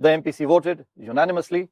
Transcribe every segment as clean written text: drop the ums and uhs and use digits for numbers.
The MPC voted unanimously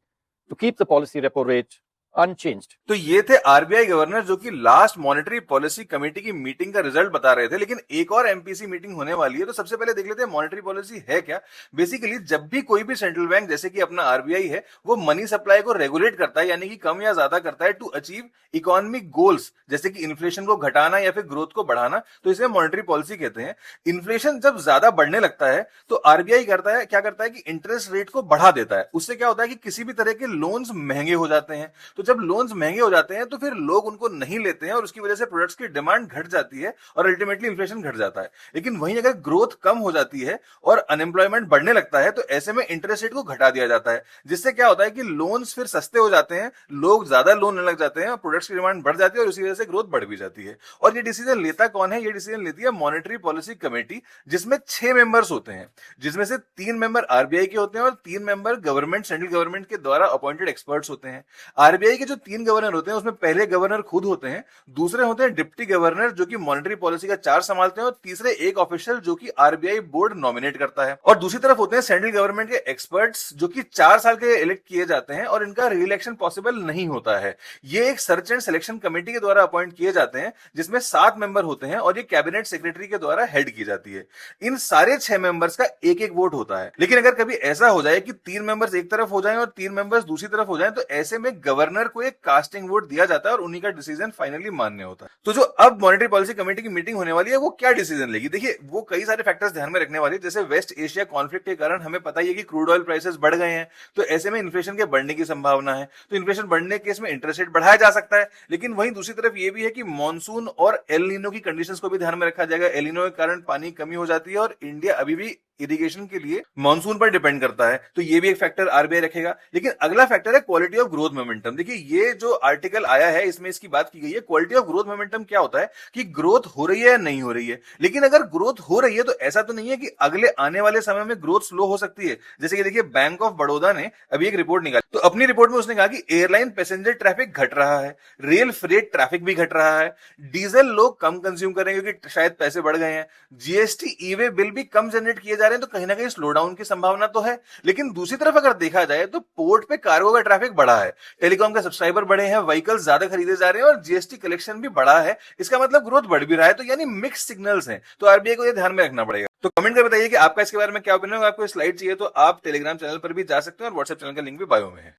to keep the policy repo rate unchanged. तो ये थे RBI governor जो कि लास्ट मॉनेटरी पॉलिसी कमेटी की मीटिंग का रिजल्ट बता रहे थे। लेकिन एक और एमपीसी मीटिंग होने वाली है, तो सबसे पहले देख लेते हैं मॉनेटरी पॉलिसी है क्या। बेसिकली जब भी कोई भी सेंट्रल बैंक जैसे कि अपना आरबीआई है वो मनी सप्लाई को रेगुलेट करता है, यानी कि कम या ज्यादा करता है टू अचीव इकोनॉमिक गोल्स, जैसे कि इन्फ्लेशन को घटाना या फिर ग्रोथ को बढ़ाना, तो इसे मॉनेटरी पॉलिसी कहते हैं। इन्फ्लेशन जब ज्यादा बढ़ने लगता है तो आरबीआई क्या करता है कि इंटरेस्ट रेट को बढ़ा देता है। उससे क्या होता है कि किसी भी तरह के लोन्स महंगे हो जाते हैं। तो जब लोन्स महंगे हो जाते हैं तो फिर लोग उनको नहीं लेते हैं और उसकी वजह से प्रोडक्ट्स की डिमांड घट जाती है और अल्टीमेटली इन्फ्लेशन घट जाता है। लेकिन वहीं अगर ग्रोथ कम हो जाती है और अनएम्प्लॉयमेंट बढ़ने लगता है तो ऐसे में इंटरेस्ट रेट को घटा दिया जाता है, जिससे क्या होता है कि लोन्स फिर सस्ते हो जाते हैं, लोग ज्यादा लोन लेने लग जाते हैं और प्रोडक्ट्स की डिमांड बढ़ जाती है और उसी वजह से ग्रोथ बढ़ भी जाती है। और ये डिसीजन लेता कौन है? ये डिसीजन लेती है मॉनेटरी पॉलिसी कमेटी, जिसमें 6 मेंबर्स होते हैं, जिसमें से 3 मेंबर आरबीआई के होते हैं और 3 मेंबर गवर्नमेंट, सेंट्रल गवर्नमेंट के द्वारा अपॉइंटेड एक्सपर्ट्स होते हैं। आरबीआई के जो 3 गवर्नर होते हैं उसमें पहले गवर्नर खुद होते हैं, दूसरे होते हैं डिप्टी गवर्नर जो कि मॉनेटरी पॉलिसी का चार्ज संभालते हैं और तीसरे एक ऑफिशियल जो कि आरबीआई बोर्ड नॉमिनेट करता है। और दूसरी तरफ होते हैं सेंट्रल गवर्नमेंट के एक्सपर्ट्स जो कि 4 साल के इलेक्ट किए जाते हैं और इनका रीइलेक्शन पॉसिबल नहीं होता है। ये एक सर्च एंड सिलेक्शन कमेटी के द्वारा अपॉइंट किए जाते हैं, जिसमें 7 मेंबर होते हैं और ये कैबिनेट सेक्रेटरी के द्वारा हेड की जाती है। इन सारे 6 मेंबर्स का एक एक वोट होता है। लेकिन अगर कभी ऐसा हो जाए कि 3 मेंबर्स एक तरफ हो जाएं और 3 मेंबर्स दूसरी तरफ हो जाएं, तो ऐसे में गवर्नर को एक कास्टिंग वोट दिया जाता है और उन्हीं का डिसीजन फाइनली मान्य होता है। तो जो अब मॉनेटरी पॉलिसी कमेटी की मीटिंग होने वाली है वो क्या डिसीजन लेगी? देखिए, वो कई सारे फैक्टर्स ध्यान में रखने वाली है। जैसे वेस्ट एशिया कॉन्फ्लिक्ट के कारण हमें पता ही है कि क्रूड ऑयल प्राइसेस बढ़ गए हैं, तो ऐसे में इन्फ्लेशन के बढ़ने की संभावना है। तो इन्फ्लेशन बढ़ने के केस में इंटरेस्ट रेट बढ़ाया जा सकता है। लेकिन वहीं दूसरी तरफ ये भी है कि मॉनसून और एल नीनो की कंडीशंस को भी ध्यान में रखा जाएगा। एल नीनो के कारण पानी कमी हो जाती है और इंडिया अभी भी इरिगेशन के लिए मॉनसून पर डिपेंड करता है, तो ये भी एक फैक्टर आरबीआई रखेगा। लेकिन अगला फैक्टर है क्वालिटी ऑफ ग्रोथ मोमेंटम। देखिए, ये जो आर्टिकल आया है इसमें इसकी बात की गई है। क्वालिटी ऑफ ग्रोथ मोमेंटम क्या होता है कि ग्रोथ हो रही है या नहीं हो रही है। लेकिन अगर ग्रोथ हो रही है तो ऐसा तो नहीं है कि अगले आने वाले समय में ग्रोथ स्लो हो सकती है। जैसे कि देखिए, बैंक ऑफ बड़ौदा ने अभी एक रिपोर्ट निकाली, तो अपनी रिपोर्ट में उसने कहा कि एयरलाइन पैसेंजर ट्रैफिक घट रहा है, रेल फ्रेट ट्रैफिक भी घट रहा है, डीजल लोग कम कंज्यूम करेंगे क्योंकि शायद पैसे बढ़ गए हैं, जीएसटी ई वे बिल भी कम जनरेट किए जा रहे हैं, तो कहीं ना कहीं डाउन की संभावना तो है। लेकिन दूसरी तरफ अगर देखा जाए तो पोर्ट पे कार्गो का ट्रैफिक बढ़ा है, टेलीकॉम के सब्सक्राइबर बढ़े हैं, व्हीकल्स ज्यादा खरीदे जा रहे हैं और जीएसटी कलेक्शन भी बढ़ा है। इसका मतलब ग्रोथ बढ़ भी रहा है। तो यानी मिक्स सिग्नल्स हैं, तो आरबीआई को ये ध्यान में रखना पड़ेगा। तो कमेंट कर बताइए कि आपका इसके बारे में क्या ओपिनियन है। आपको स्लाइड चाहिए तो आप टेलीग्राम चैनल पर भी जा सकते हैं और व्हाट्सएप चैनल का लिंक भी बायो में है।